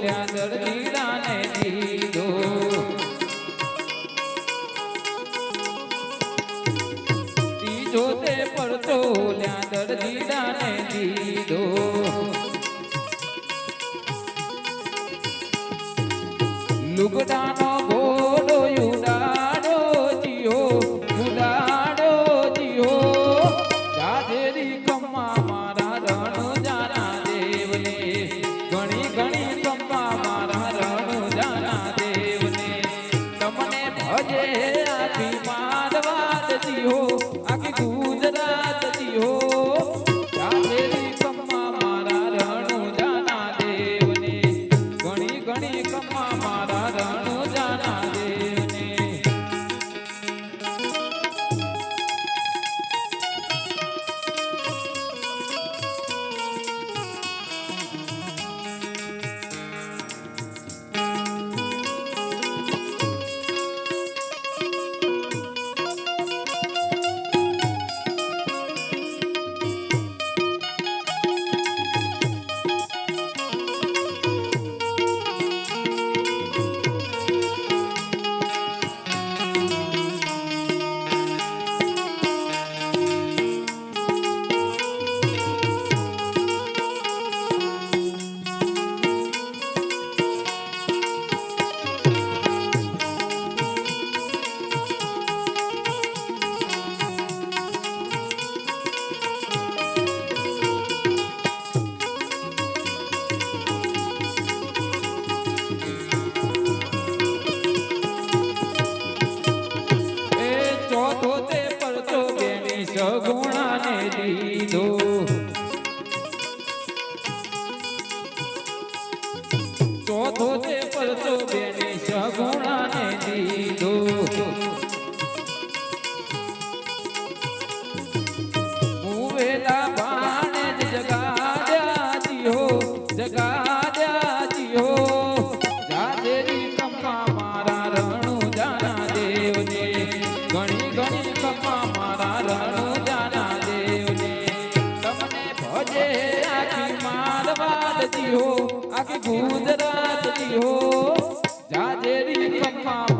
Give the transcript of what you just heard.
લ્યા દરજીડાને દીધો ત્રીજો તે પરચો લ્યા દરજીડાને દીધો લુગડાનો ઘોડો ઉડાડો જીઓ ઉડાડો જીઓ જાજેરી કમ્મા મારા રણુજાના દેવને ઘણી ઘણી કમ્મા મારા રણુજાના દેવને તમને ભજે આખી મારવાડ જીઓ આખી ગુજરાત જીઓ જાજેરી કમ્મા મારા રણુજાના દેવને ઘણી ઘણી કમ્મા મારા રણુજાના દેવને સગુણાને દીધો ચોથો તે પરચો બેની સગુણાને દીધો મુવેલા બાણે જગાડ્યા જીહો જગાડ્યા જીહો જાજેરી કમ્મા મારા રણુજાના દેવને ઘણી ઘણી કમ્મા મારા રણુજાના દેવને તમને ભજે આખી મારવાડ જીહો આખી ગુજરાત જીહો જાજેરી કમ્મા